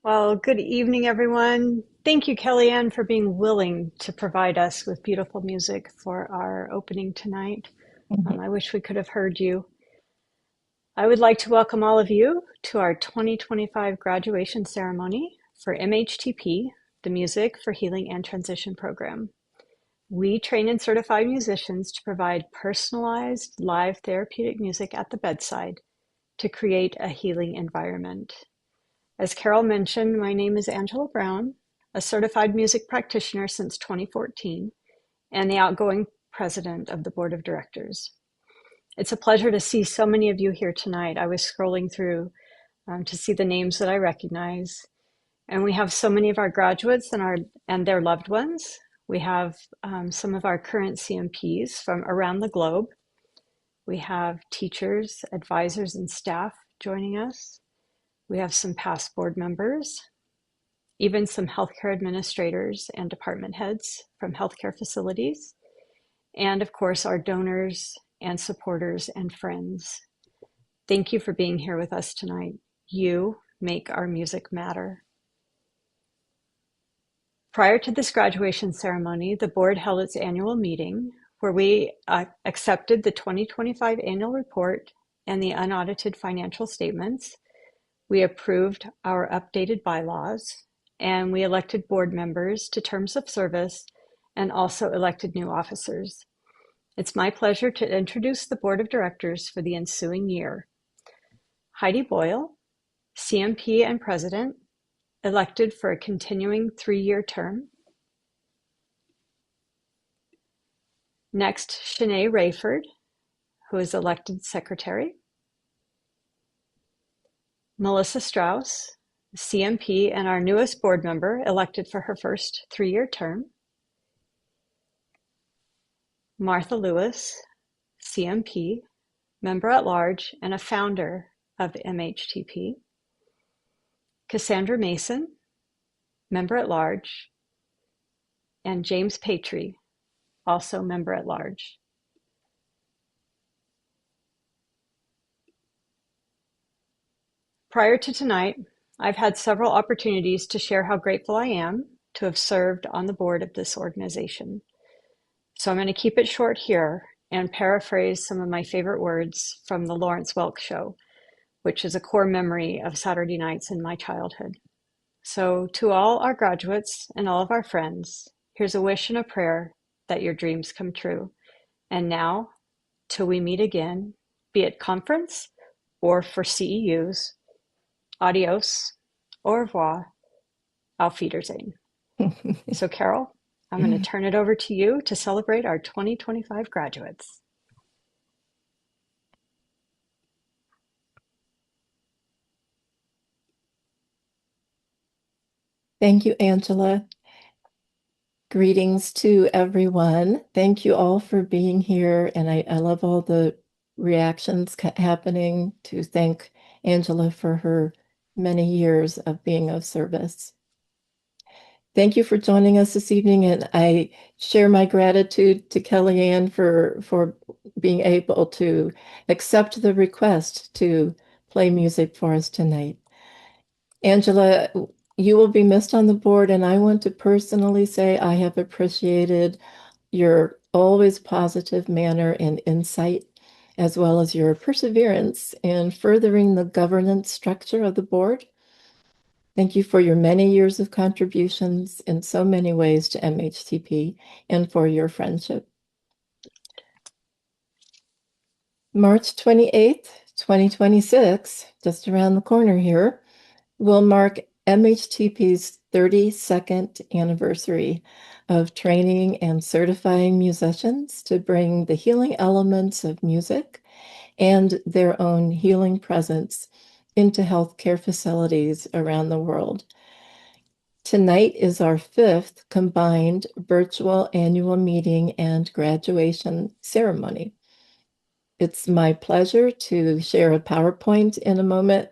Well, good evening, everyone. Thank you, Kellyanne, for being willing to provide us with beautiful music for our opening tonight. Mhm. I wish we could have heard you. I would like to welcome all of you to our 2025 graduation ceremony for MHTP, the Music for Healing and Transition program. We train and certify musicians to provide personalized live therapeutic music at the bedside to create a healing environment. As Carol mentioned, my name is Angela Brown, a certified music practitioner since 2014 and the outgoing president of the board of directors. It's a pleasure to see so many of you here tonight. I was scrolling through to see the names that I recognize, and we have so many of our graduates and their loved ones. We have some of our current CMPs from around the globe. We have teachers, advisors, and staff joining us. We have some past board members, even some healthcare administrators and department heads from healthcare facilities, and of course, our donors and supporters and friends. Thank you for being here with us tonight. You make our music matter. Prior to this graduation ceremony, the board held its annual meeting where we accepted the 2025 annual report and the unaudited financial statements. We approved our updated bylaws, and we elected board members to terms of service and also elected new officers. It's my pleasure to introduce the board of directors for the ensuing year. Heidi Boyle, CMP and president, elected for a continuing 3-year term. Next, Shanae Rayford, who is elected secretary. Melissa Strauss, CMP and our newest board member, elected for her first 3-year term. Martha Lewis, CMP, member at large and a founder of MHTP. Cassandra Mason, member at large, and James Patry, also member at large. Prior to tonight, I've had several opportunities to share how grateful I am to have served on the board of this organization. So I'm going to keep it short here and paraphrase some of my favorite words from the Lawrence Welk Show, which is a core memory of Saturday nights in my childhood. So to all our graduates and all of our friends, here's a wish and a prayer that your dreams come true. And now, till we meet again, be it conference or for CEUs, adios, au revoir, auf Wiedersehen. So Carol, I'm going to turn it over to you to celebrate our 2025 graduates. Thank you, Angela. Greetings to everyone. Thank you all for being here. And I love all the reactions happening to thank Angela for her many years of being of service. Thank you for joining us this evening, and I share my gratitude to Kellyanne for being able to accept the request to play music for us tonight. Angela, you will be missed on the board, and I want to personally say I have appreciated your always positive manner and insight, as well as your perseverance in furthering the governance structure of the board. Thank you for your many years of contributions in so many ways to MHTP and for your friendship. March 28th, 2026, just around the corner here, will mark MHTP's 32nd anniversary of training and certifying musicians to bring the healing elements of music and their own healing presence into healthcare facilities around the world. Tonight is our 5th combined virtual annual meeting and graduation ceremony. It's my pleasure to share a PowerPoint in a moment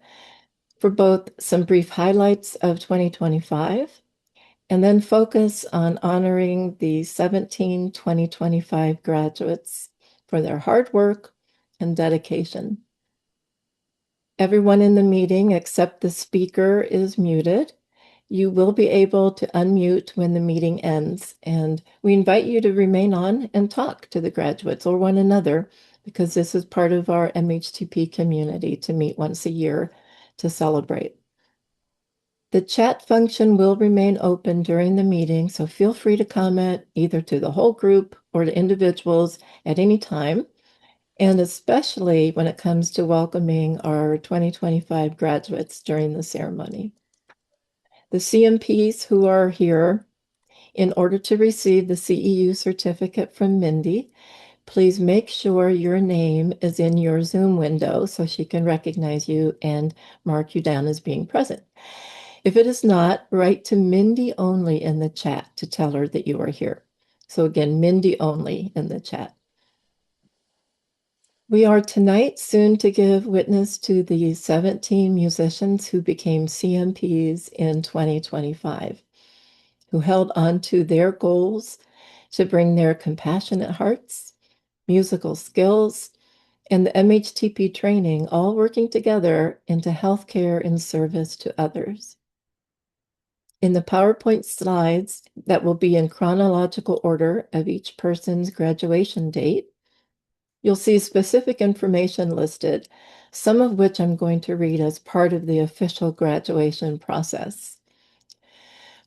for both some brief highlights of 2025 and then focus on honoring the 17 2025 graduates for their hard work and dedication. Everyone in the meeting except the speaker is muted, You will be able to unmute when the meeting ends, and we invite you to remain on and talk to the graduates or one another because this is part of our MHTP community to meet once a year to celebrate. The chat function will remain open during the meeting, so feel free to comment either to the whole group or to individuals at any time, and especially when it comes to welcoming our 2025 graduates during the ceremony. The CMPs who are here, in order to receive the CEU certificate from Mindy, please make sure your name is in your Zoom window so she can recognize you and mark you down as being present. If it is not, write to Mindy only in the chat to tell her that you are here. So again, Mindy only in the chat. We are tonight soon to give witness to the 17 musicians who became CMPs in 2025, who held on to their goals to bring their compassionate hearts, musical skills, and the MHTP training all working together into healthcare and service to others. In the PowerPoint slides that will be in chronological order of each person's graduation date, you'll see specific information listed, some of which I'm going to read as part of the official graduation process.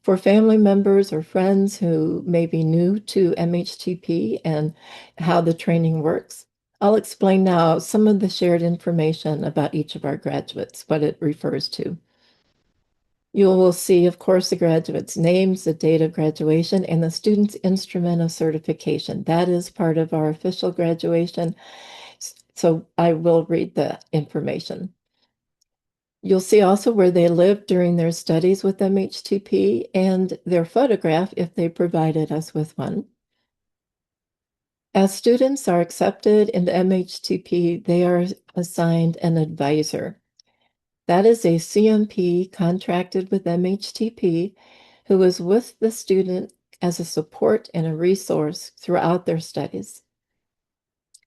For family members or friends who may be new to MHTP and how the training works, I'll explain now some of the shared information about each of our graduates, what it refers to. You will see, of course, the graduates' names, the date of graduation, and the student's instrument of certification. That is part of our official graduation. So I will read the information. You'll see also where they lived during their studies with MHTP and their photograph if they provided us with one. As students are accepted into MHTP, they are assigned an advisor. That is a CMP contracted with MHTP who is with the student as a support and a resource throughout their studies.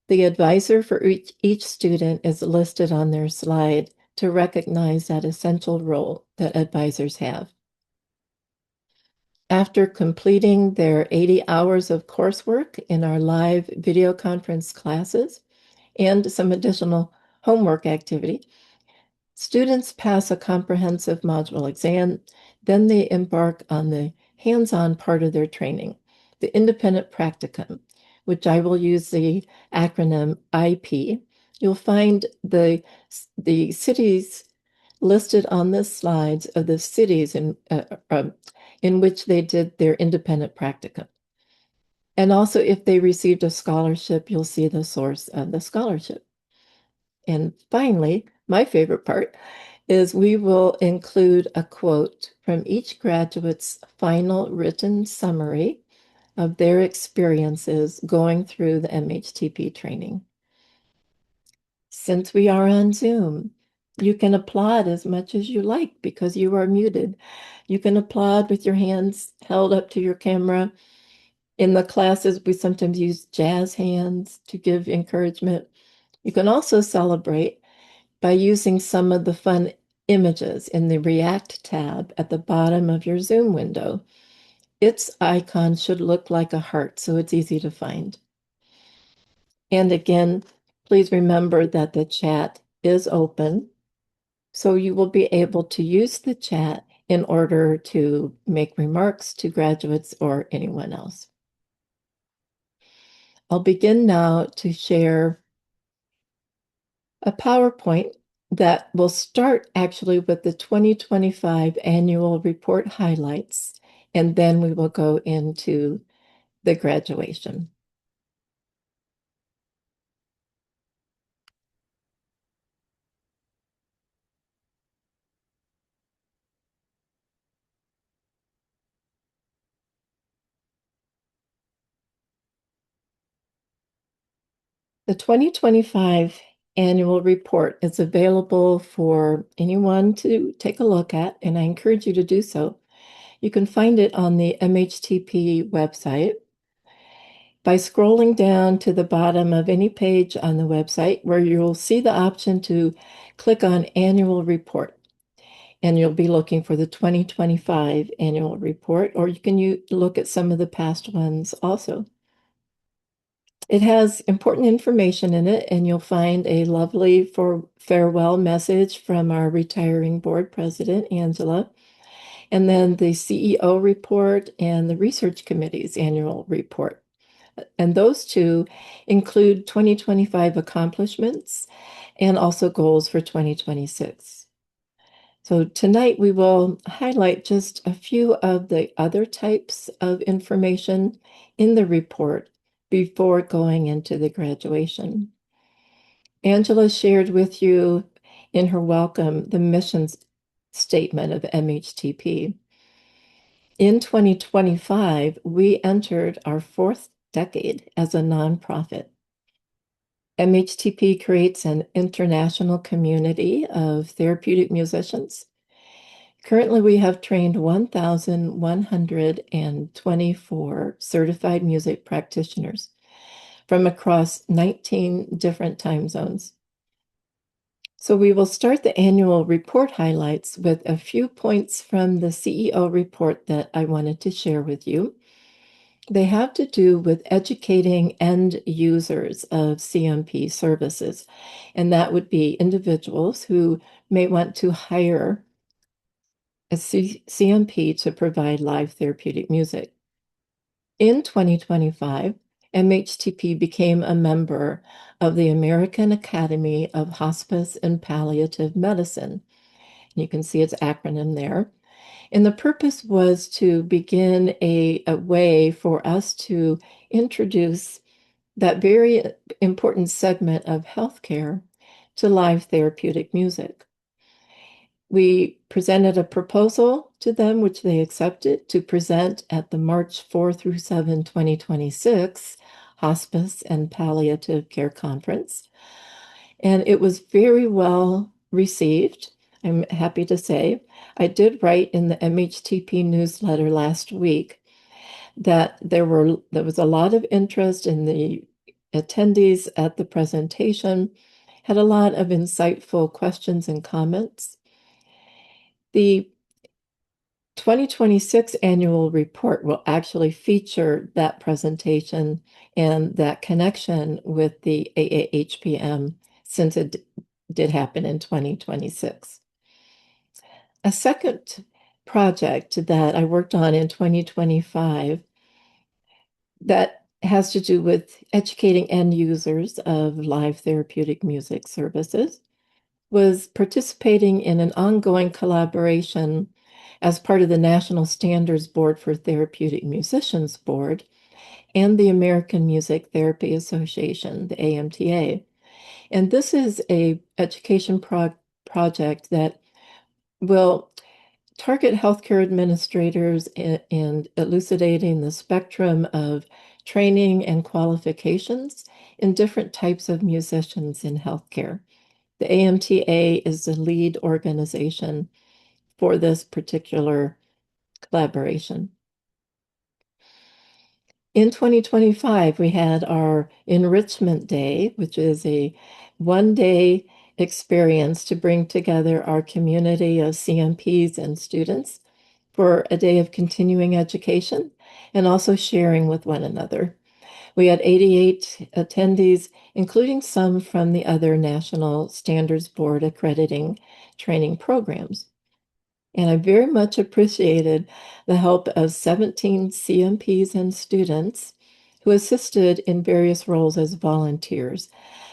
The advisor for each student is listed on their slide to recognize that essential role that advisors have. After completing their 80 hours of coursework in our live video conference classes and some additional homework activity, students pass a comprehensive module exam, then they embark on the hands-on part of their training, the independent practicum, which I will use the acronym IP. You'll find the cities listed on the slides of the cities in which they did their independent practicum. And also, if they received a scholarship, you'll see the source of the scholarship. And finally, my favorite part is we will include a quote from each graduate's final written summary of their experiences going through the MHTP training. Since we are on Zoom, you can applaud as much as you like because you are muted. You can applaud with your hands held up to your camera. In the classes, we sometimes use jazz hands to give encouragement. You can also celebrate by using some of the fun images in the React tab at the bottom of your Zoom window. Its icon should look like a heart, so it's easy to find. And again, please remember that the chat is open, so you will be able to use the chat in order to make remarks to graduates or anyone else. I'll begin now to share a PowerPoint that will start actually with the 2025 annual report highlights, and then we will go into the graduation. The 2025 annual report is available for anyone to take a look at, and I encourage you to do so. You can find it on the MHTP website by scrolling down to the bottom of any page on the website where you'll see the option to click on Annual Report. and you'll be looking for the 2025 annual report, or you can look at some of the past ones also. It has important information in it, and you'll find a lovely farewell message from our retiring board president, Angela, and then the CEO report and the research committee's annual report. And those two include 2025 accomplishments and also goals for 2026. So tonight we will highlight just a few of the other types of information in the report before going into the graduation. Angela shared with you in her welcome the mission statement of MHTP. In 2025, we entered our fourth decade as a nonprofit. MHTP creates an international community of therapeutic musicians. Currently, we have trained 1,124 certified music practitioners from across 19 different time zones. So we will start the annual report highlights with a few points from the CEO report that I wanted to share with you. They have to do with educating end users of CMP services, and that would be individuals who may want to hire a CMP to provide live therapeutic music. In 2025, MHTP became a member of the American Academy of Hospice and Palliative Medicine. You can see its acronym there. And the purpose was to begin a way for us to introduce that very important segment of healthcare to live therapeutic music. We presented a proposal to them, which they accepted, to present at the March 4 through 7, 2026 Hospice and Palliative Care Conference. And it was very well received, I'm happy to say. I did write in the MHTP newsletter last week that there was a lot of interest in the attendees at the presentation, had a lot of insightful questions and comments. The 2026 annual report will actually feature that presentation and that connection with the AAHPM since it did happen in 2026. A second project that I worked on in 2025 that has to do with educating end users of live therapeutic music services was participating in an ongoing collaboration as part of the National Standards Board for Therapeutic Musicians Board and the American Music Therapy Association, the AMTA. And this is a education project that will target healthcare administrators in elucidating the spectrum of training and qualifications in different types of musicians in healthcare. The AMTA is the lead organization for this particular collaboration. In 2025, we had our Enrichment Day, which is a one-day experience to bring together our community of CMPs and students for a day of continuing education and also sharing with one another. We had 88 attendees, including some from the other National Standards Board accrediting training programs. And I very much appreciated the help of 17 CMPs and students who assisted in various roles as volunteers.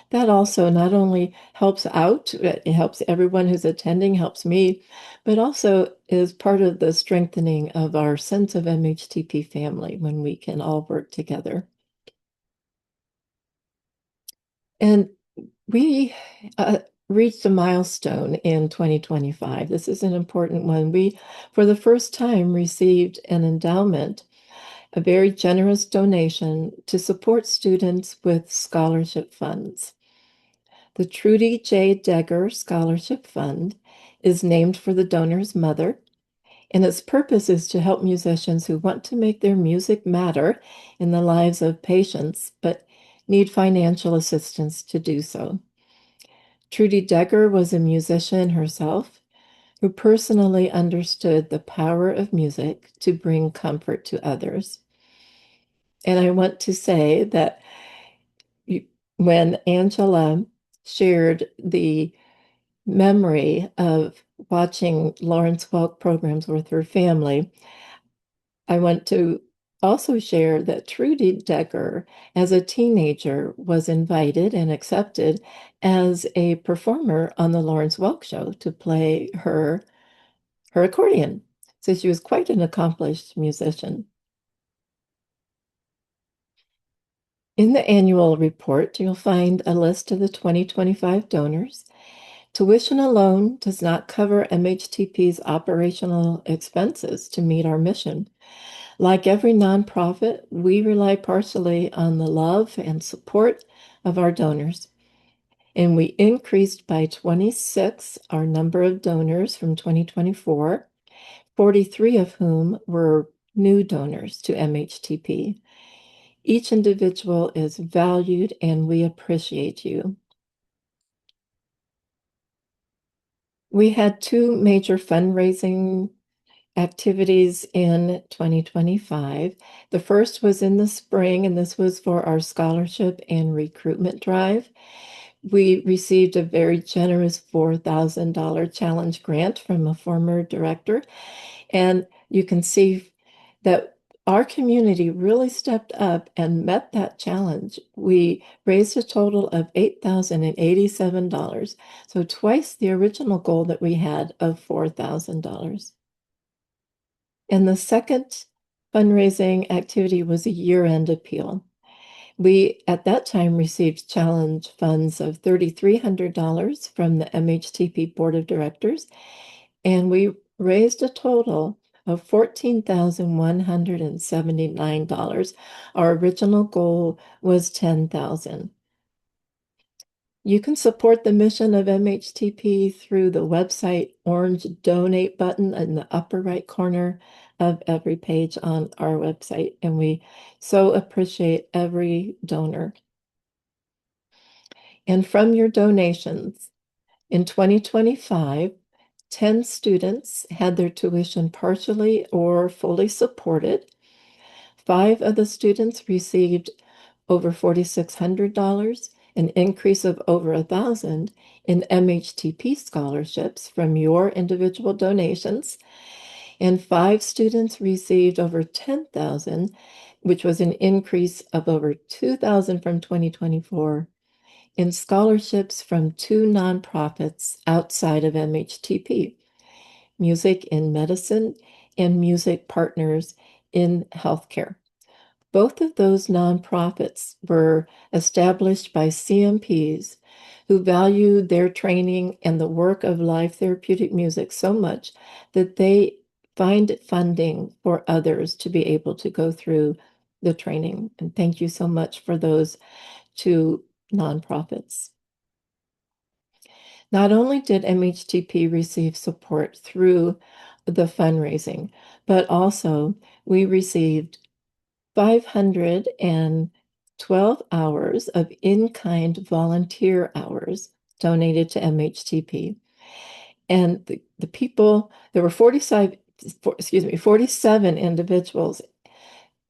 That also not only helps out, it helps everyone who's attending, helps me, but also is part of the strengthening of our sense of MHTP family when we can all work together. And we reached a milestone in 2025. This is an important one. We, for the first time, received an endowment, a very generous donation to support students with scholarship funds. The Trudy J. Degger Scholarship Fund is named for the donor's mother, and its purpose is to help musicians who want to make their music matter in the lives of patients, but need financial assistance to do so. Trudy Degger was a musician herself who personally understood the power of music to bring comfort to others. And I want to say that when Angela shared the memory of watching Lawrence Welk programs with her family, I want to also share that Trudy Decker, as a teenager, was invited and accepted as a performer on the Lawrence Welk show to play her accordion. So she was quite an accomplished musician. In the annual report, you'll find a list of the 2025 donors. Tuition alone does not cover MHTP's operational expenses to meet our mission. Like every nonprofit, we rely partially on the love and support of our donors. And we increased by 26 our number of donors from 2024, 43 of whom were new donors to MHTP. Each individual is valued and we appreciate you. We had two major fundraising activities in 2025. The first was in the spring, and this was for our scholarship and recruitment drive. We received a very generous $4,000 challenge grant from a former director, and you can see that our community really stepped up and met that challenge. We raised a total of $8,087, so twice the original goal that we had of $4,000. And the second fundraising activity was a year-end appeal. We, at that time, received challenge funds of $3,300 from the MHTP Board of Directors, and we raised a total of $14,179. Our original goal was $10,000. You can support the mission of MHTP through the website orange donate button in the upper right corner of every page on our website, and we so appreciate every donor. And from your donations, in 2025, 10 students had their tuition partially or fully supported. 5 of the students received over $4,600, an increase of over $1,000 in MHTP scholarships from your individual donations. And 5 students received over $10,000, which was an increase of over $2,000 from 2024 in scholarships from 2 nonprofits outside of MHTP, Music in Medicine and Music Partners in Healthcare. Both of those nonprofits were established by CMPs who value their training and the work of live therapeutic music so much that they find funding for others to be able to go through the training. And thank you so much for those two nonprofits. Not only did MHTP receive support through the fundraising, but also we received 512 hours of in-kind volunteer hours donated to MHTP. And the people, there were 47 individuals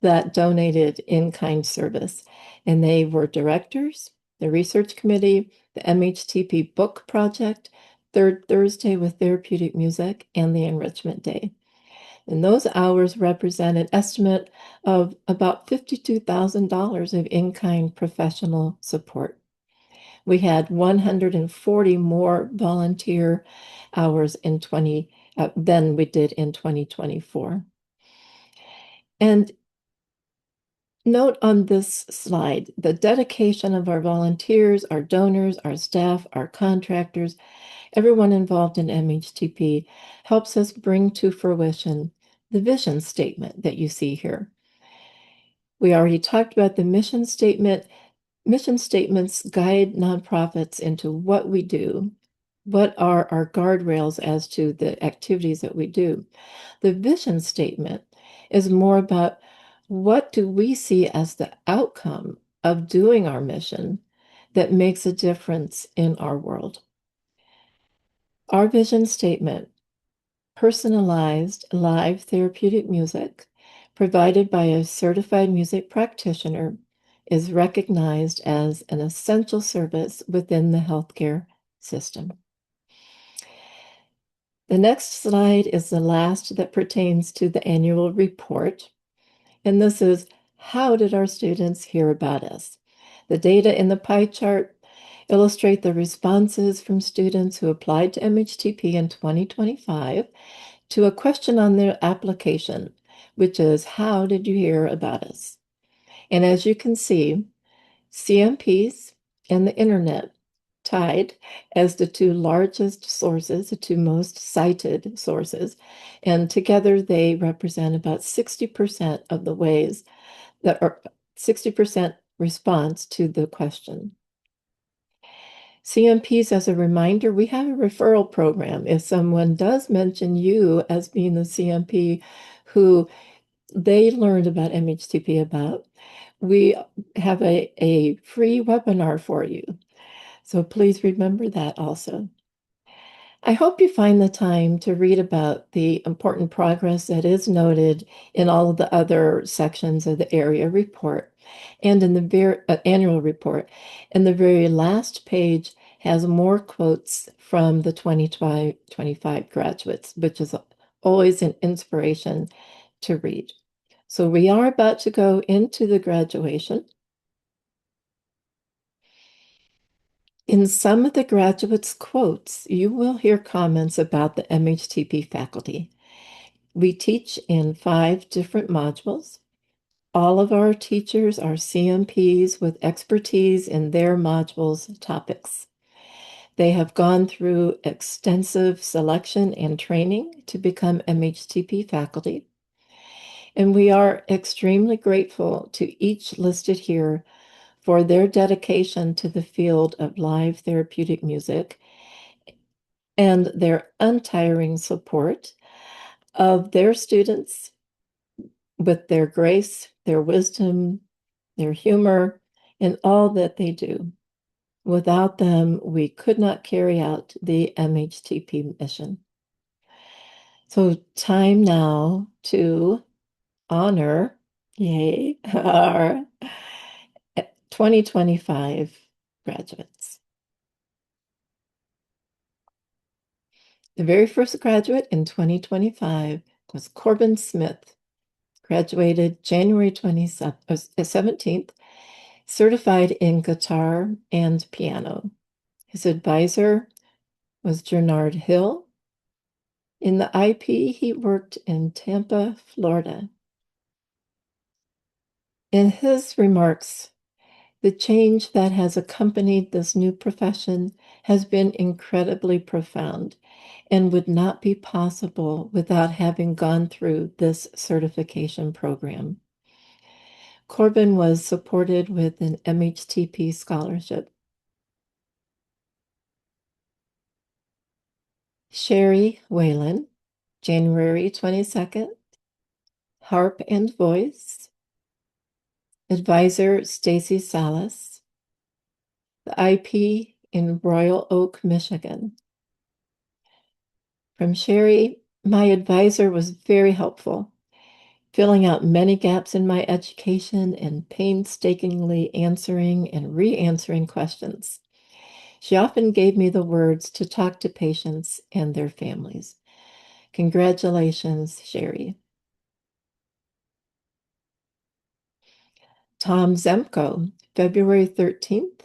that donated in-kind service. And they were directors, the research committee, the MHTP book project, Third Thursday with Therapeutic Music, and the Enrichment Day. And those hours represent an estimate of about $52,000 of in-kind professional support. We had 140 more volunteer hours in than we did in 2024. And note on this slide the dedication of our volunteers, our donors, our staff, our contractors, everyone involved in MHTP helps us bring to fruition the vision statement that you see here. We already talked about the mission statement. Mission statements guide nonprofits into what we do. What are our guardrails as to the activities that we do? The vision statement is more about what do we see as the outcome of doing our mission that makes a difference in our world. Our vision statement personalized live therapeutic music provided by a certified music practitioner is recognized as an essential service within the healthcare system. The next slide is the last that pertains to the annual report. And this is, how did our students hear about us? The data in the pie chart illustrate the responses from students who applied to MHTP in 2025 to a question on their application, which is, how did you hear about us? And as you can see, CMPs and the internet tied as the two largest sources, the two most cited sources, and together they represent about 60% of the ways that are 60% response to the question. CMPs, as a reminder, we have a referral program. If someone does mention you as being the CMP who they learned about MHTP about, we have a free webinar for you. So please remember that also. I hope you find the time to read about the important progress that is noted in all of the other sections of the area report and in the annual report. And the very last page has more quotes from the 2025 graduates, which is always an inspiration to read. So we are about to go into the graduation. In some of the graduates' quotes, you will hear comments about the MHTP faculty. We teach in 5 different modules. All of our teachers are CMPs with expertise in their modules topics. They have gone through extensive selection and training to become MHTP faculty. And we are extremely grateful to each listed here for their dedication to the field of live therapeutic music and their untiring support of their students with their grace, their wisdom, their humor, and all that they do. Without them, we could not carry out the MHTP mission. So, time now to honor, yay, our 2025 graduates. The very first graduate in 2025 was Corbin Smith, graduated January 17th, certified in guitar and piano. His advisor was Gernard Hill. In the IP, he worked in Tampa, Florida. In his remarks, the change that has accompanied this new profession has been incredibly profound and would not be possible without having gone through this certification program. Corbin was supported with an MHTP scholarship. Sherry Whalen, January 22nd, harp and voice. Advisor Stacy Salas, the IP in Royal Oak, Michigan. From Sherry, my advisor was very helpful, filling out many gaps in my education and painstakingly answering and re-answering questions. She often gave me the words to talk to patients and their families. Congratulations, Sherry. Tom Zemko, February 13th,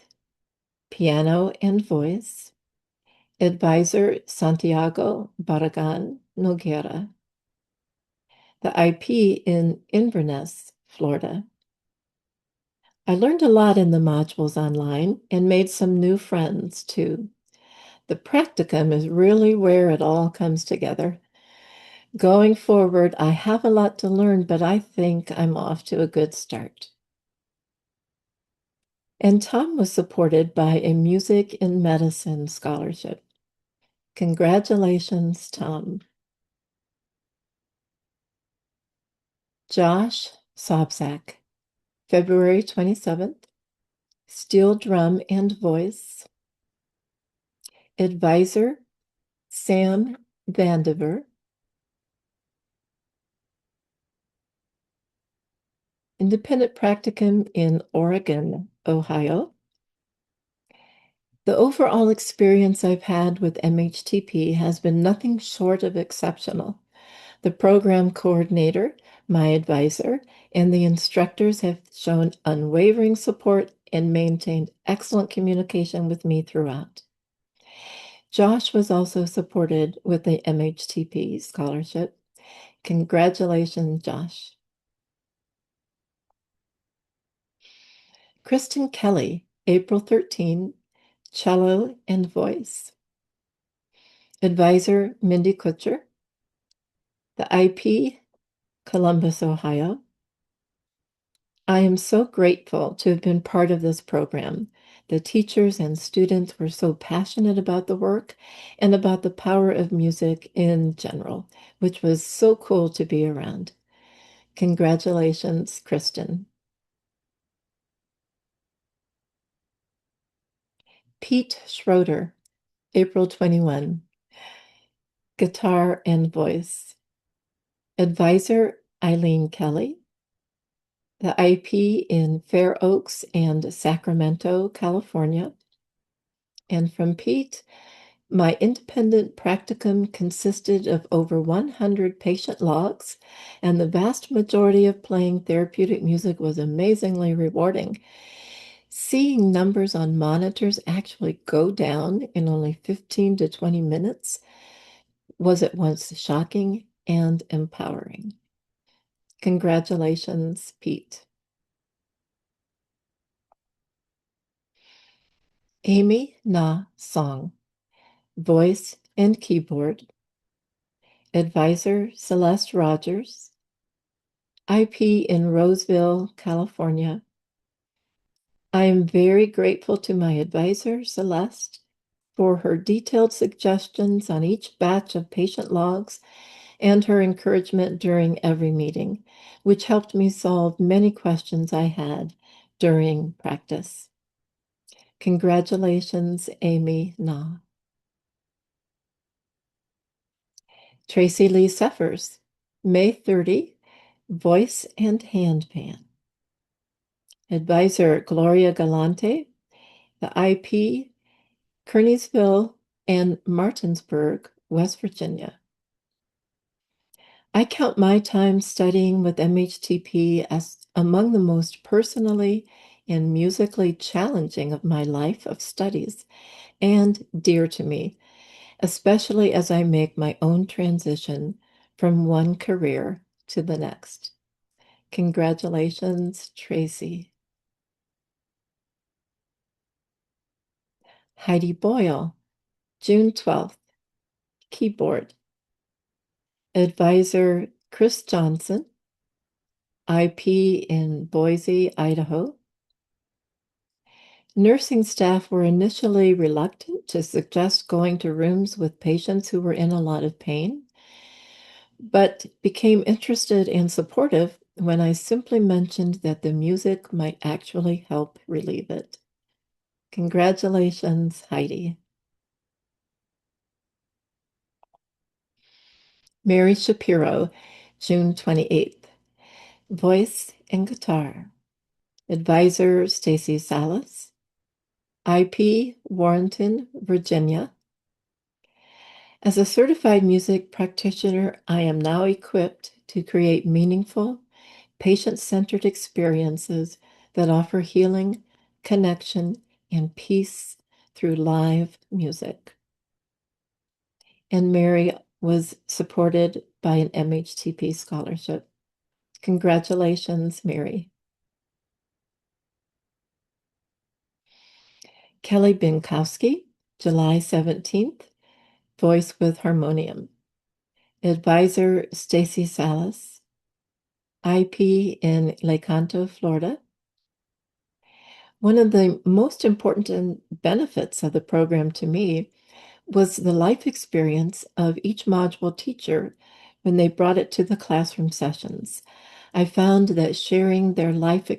piano and voice. Advisor Santiago Barragan Noguera. The IP in Inverness, Florida. I learned a lot in the modules online and made some new friends too. The practicum is really where it all comes together. Going forward, I have a lot to learn, but I think I'm off to a good start. And Tom was supported by a music and medicine scholarship. Congratulations, Tom. Josh Sobczak, February 27th, steel drum and voice. Advisor Sam Vandiver, independent practicum in Oregon, Ohio. The overall experience I've had with MHTP has been nothing short of exceptional. The program coordinator, my advisor, and the instructors have shown unwavering support and maintained excellent communication with me throughout. Josh was also supported with the MHTP scholarship. Congratulations, Josh. Kristen Kelly, April 13, cello and voice. Advisor, Mindy Kutcher. The IP, Columbus, Ohio. I am so grateful to have been part of this program. The teachers and students were so passionate about the work and about the power of music in general, which was so cool to be around. Congratulations, Kristen. Pete Schroeder, April 21, guitar and voice. Advisor, Eileen Kelly. The IP in Fair Oaks and Sacramento, California. And from Pete, my independent practicum consisted of over 100 patient logs, and the vast majority of playing therapeutic music was amazingly rewarding. Seeing numbers on monitors actually go down in only 15 to 20 minutes was at once shocking and empowering. Congratulations, Pete. Amy Na Song, voice and keyboard. Advisor, Celeste Rogers. IP in Roseville, California. I am very grateful to my advisor, Celeste, for her detailed suggestions on each batch of patient logs and her encouragement during every meeting, which helped me solve many questions I had during practice. Congratulations, Amy Na. Tracy Lee Seffers, May 30, voice and handpan. Advisor, Gloria Galante. The IP, Kearneysville and Martinsburg, West Virginia. I count my time studying with MHTP as among the most personally and musically challenging of my life of studies and dear to me, especially as I make my own transition from one career to the next. Congratulations, Tracy. Heidi Boyle, June 12th, keyboard. Advisor, Chris Johnson. IP in Boise, Idaho. Nursing staff were initially reluctant to suggest going to rooms with patients who were in a lot of pain, but became interested and supportive when I simply mentioned that the music might actually help relieve it. Congratulations, Heidi. Mary Shapiro, June 28th. Voice and guitar. Advisor, Stacy Salas. IP, Warrenton, Virginia. As a certified music practitioner, I am now equipped to create meaningful, patient-centered experiences that offer healing, connection, and peace through live music. And Mary was supported by an MHTP scholarship. Congratulations, Mary. Kelly Binkowski, July 17th, voice with harmonium. Advisor, Stacy Salas. IP in Lecanto, Florida. One of the most important benefits of the program to me was the life experience of each module teacher when they brought it to the classroom sessions. I found that sharing their life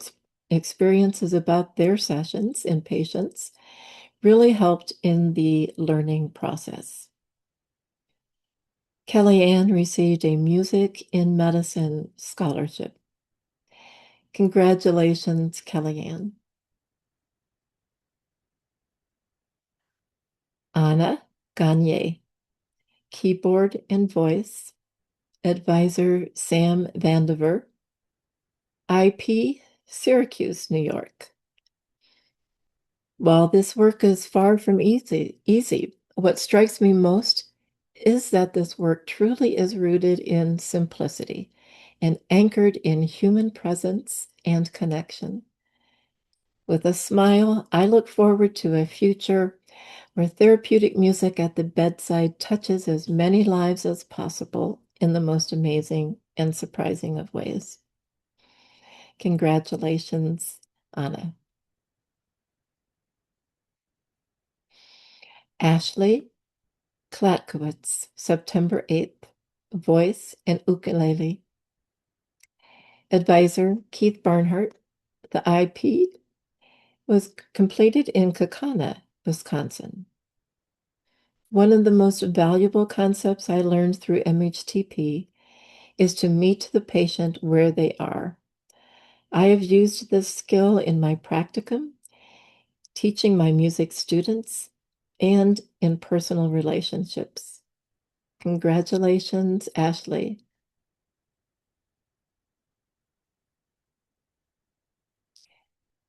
experiences about their sessions in patients really helped in the learning process. Kelly Ann received a Music in Medicine scholarship. Congratulations, Kellyanne. Anna Gagne, keyboard and voice. Advisor Sam Vandiver, IP, Syracuse, New York. While this work is far from easy, what strikes me most is that this work truly is rooted in simplicity and anchored in human presence and connection. With a smile, I look forward to a future where therapeutic music at the bedside touches as many lives as possible in the most amazing and surprising of ways. Congratulations, Anna. Ashley Klatkowitz, September 8th, voice and ukulele. Advisor Keith Barnhart. The IP was completed in Kaukauna, Wisconsin. One of the most valuable concepts I learned through MHTP is to meet the patient where they are. I have used this skill in my practicum, teaching my music students, and in personal relationships. Congratulations, Ashley.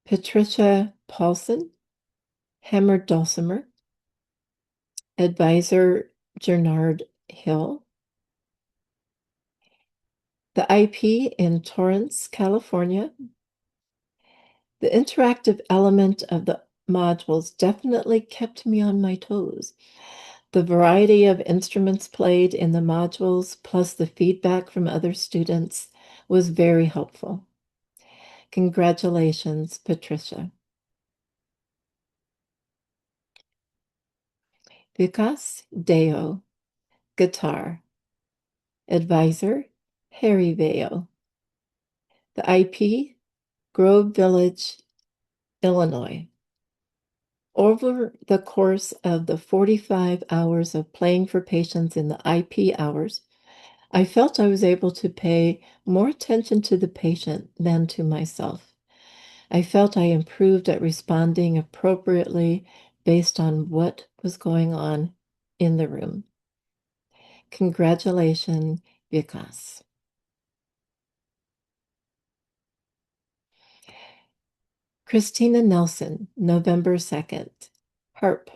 Patricia Paulson, Hammer Dulcimer. Advisor Gernard Hill. The IP in Torrance, California. The interactive element of the modules definitely kept me on my toes. The variety of instruments played in the modules, plus the feedback from other students, was very helpful. Congratulations, Patricia. Vikas Deo, guitar. Advisor, Harry Vale. The IP, Grove Village, Illinois. Over the course of the 45 hours of playing for patients in the IP hours, I felt I was able to pay more attention to the patient than to myself. I felt I improved at responding appropriately based on what was going on in the room. Congratulations, Vikas. Christina Nelson, November 2nd, harp.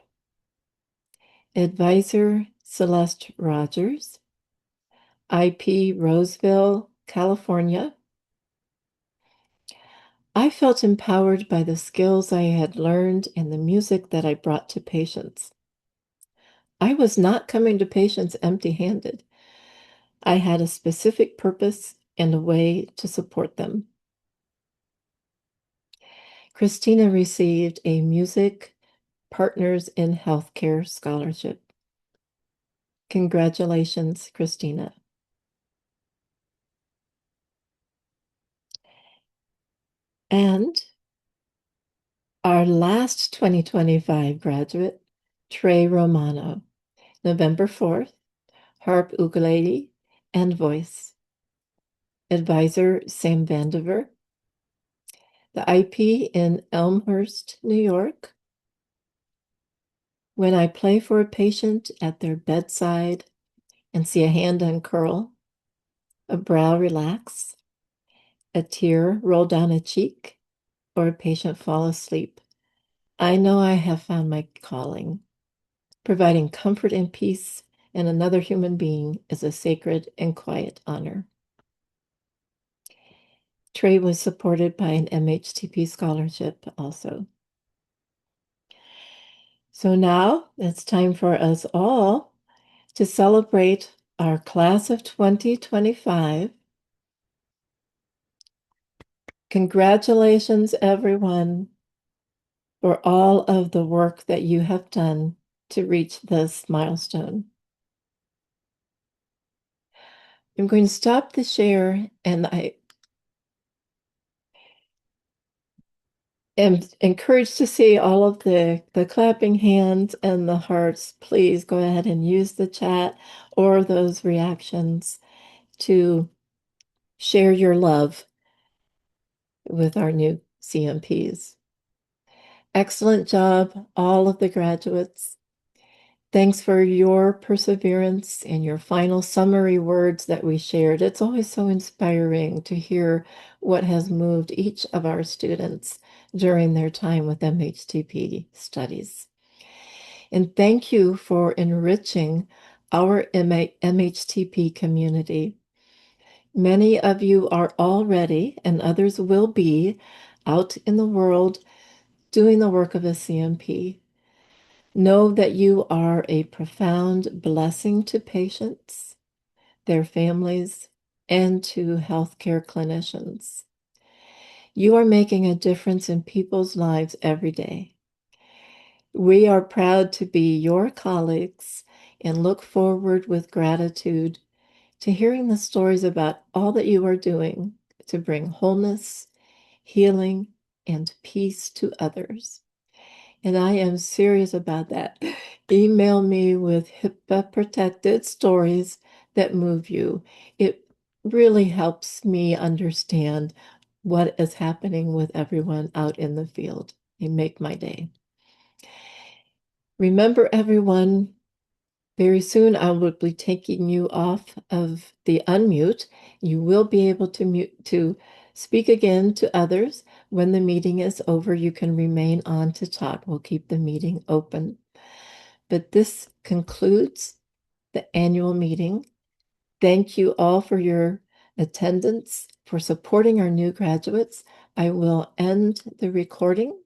Advisor Celeste Rogers, IP Roseville, California. I felt empowered by the skills I had learned and the music that I brought to patients. I was not coming to patients empty-handed. I had a specific purpose and a way to support them. Christina received a Music Partners in Healthcare Scholarship. Congratulations, Christina. And our last 2025 graduate, Trey Romano, November 4th, harp, ukulele, and voice. Advisor, Sam Vandiver. The IP in Elmhurst, New York. When I play for a patient at their bedside and see a hand uncurl, a brow relax, a tear roll down a cheek, or a patient fall asleep, I know I have found my calling. Providing comfort and peace in another human being is a sacred and quiet honor. Trey was supported by an MHTP scholarship also. So now it's time for us all to celebrate our class of 2025. Congratulations, everyone, for all of the work that you have done to reach this milestone. I'm going to stop the share, and I am encouraged to see all of the clapping hands and the hearts. Please go ahead and use the chat or those reactions to share your love with our new CMPs. Excellent job, all of the graduates. Thanks for your perseverance and your final summary words that we shared. It's always so inspiring to hear what has moved each of our students during their time with MHTP studies. And thank you for enriching our MHTP community. Many of you are already, and others will be, out in the world doing the work of a CMP. Know that you are a profound blessing to patients, their families, and to healthcare clinicians. You are making a difference in people's lives every day. We are proud to be your colleagues and look forward with gratitude to hearing the stories about all that you are doing to bring wholeness, healing, and peace to others. And I am serious about that. Email me with HIPAA protected stories that move you. It really helps me understand what is happening with everyone out in the field. They make my day. Remember, everyone, very soon I will be taking you off of the unmute. You will be able to mute to speak again to others. When the meeting is over, you can remain on to talk. We'll keep the meeting open. But this concludes the annual meeting. Thank you all for your attendance, for supporting our new graduates. I will end the recording